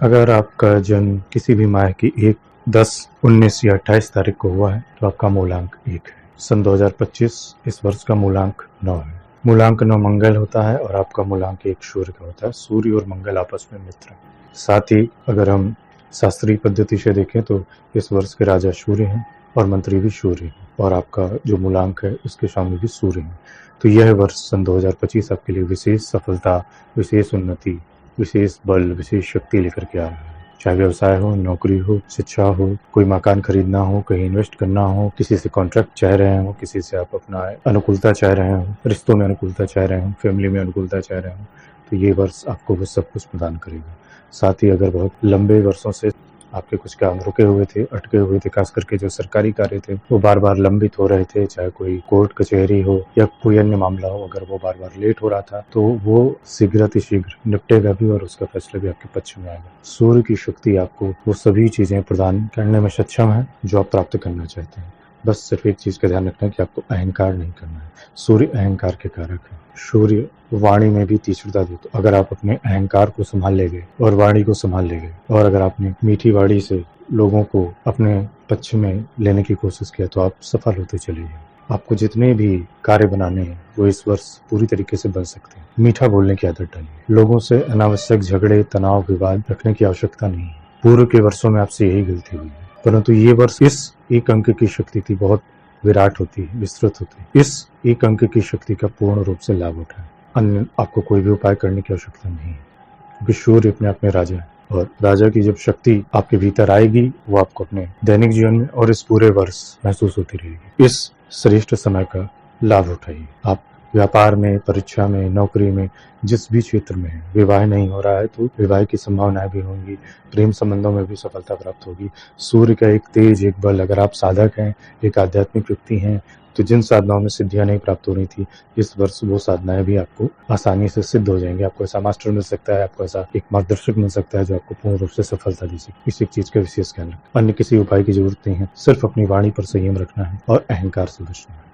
अगर आपका जन्म किसी भी माह की 1, 10, 19 या 28 तारीख को हुआ है तो आपका मूलांक 1 है। सन 2025 इस वर्ष का मूलांक 9 है। मूलांक 9 मंगल होता है और आपका मूलांक 1 सूर्य का होता है। सूर्य और मंगल आपस में मित्र हैं। साथ ही अगर हम शास्त्रीय पद्धति से देखें तो इस वर्ष के राजा सूर्य हैं और मंत्री भी सूर्य हैं और आपका जो मूलांक है उसके स्वामी भी सूर्य हैं। तो यह वर्ष सन 2025 आपके लिए विशेष सफलता, विशेष उन्नति, विशेष बल, विशेष शक्ति लेकर के आ रहा है। चाहे व्यवसाय हो, नौकरी हो, शिक्षा हो, कोई मकान खरीदना हो, कहीं इन्वेस्ट करना हो, किसी से कॉन्ट्रैक्ट चाह रहे हो, किसी से आप अपना अनुकूलता चाह रहे हो, रिश्तों में अनुकूलता चाह रहे हो, फैमिली में अनुकूलता चाह रहे हो, तो ये वर्ष आपको वो सब कुछ प्रदान करेगा। साथ ही अगर बहुत लंबे वर्षों से आपके कुछ काम रुके हुए थे, अटके हुए थे, खास करके जो सरकारी कार्य थे वो बार बार लंबित हो रहे थे, चाहे कोई कोर्ट कचहरी हो या कोई अन्य मामला हो, अगर वो बार बार लेट हो रहा था तो वो शीघ्र निपटेगा भी और उसका फैसला भी आपके पक्ष में आएगा। सूर्य की शक्ति आपको वो सभी चीजें प्रदान करने में सक्षम है जो आप प्राप्त करना चाहते हैं। बस सिर्फ एक चीज का ध्यान रखना है कि आपको अहंकार नहीं करना है। सूर्य अहंकार के कारक है। सूर्य वाणी में भी तीक्ष्णता देते। अगर आप अपने अहंकार को संभाल ले गए और वाणी को संभाल ले गए और अगर आपने मीठी वाणी से लोगों को अपने पक्ष में लेने की कोशिश किया तो आप सफल होते चले जाएंगे। आपको जितने भी कार्य बनाने हैं वो इस वर्ष पूरी तरीके से बन सकते हैं। मीठा बोलने की आदत डालिए। लोगों से अनावश्यक झगड़े, तनाव, विवाद रखने की आवश्यकता नहीं है। पूर्व के वर्षों में आपसे यही गलती हुई है, परंतु ये वर्ष इस एक अंक की शक्ति थी बहुत विराट होती है, विस्तृत होती है। इस एक अंक की शक्ति का पूर्ण रूप से लाभ उठाएं। अन्य आपको कोई भी उपाय करने की आवश्यकता नहीं है, क्योंकि सूर्य अपने आप में राजा है और राजा की जब शक्ति आपके भीतर आएगी वो आपको अपने दैनिक जीवन में और इस पूरे वर्ष महसूस होती रहेगी। इस श्रेष्ठ समय का लाभ उठाइए। आप व्यापार में, परीक्षा में, नौकरी में, जिस भी क्षेत्र में है, विवाह नहीं हो रहा है तो विवाह की संभावनाएं भी होंगी, प्रेम संबंधों में भी सफलता प्राप्त होगी। सूर्य का एक तेज, एक बल, अगर आप साधक हैं, एक आध्यात्मिक व्यक्ति हैं तो जिन साधनाओं में सिद्धियां नहीं प्राप्त हो रही थी इस वर्ष वो साधनाएं भी आपको आसानी से सिद्ध हो जाएंगी। आपको ऐसा मास्टर मिल सकता है, आपको ऐसा एक मार्गदर्शक मिल सकता है जो आपको पूर्ण रूप से सफलता दे सके। इस एक चीज का विशेष ध्यान रखें। अन्य किसी उपाय की जरूरत नहीं है, सिर्फ अपनी वाणी पर संयम रखना है और अहंकार से बचना है।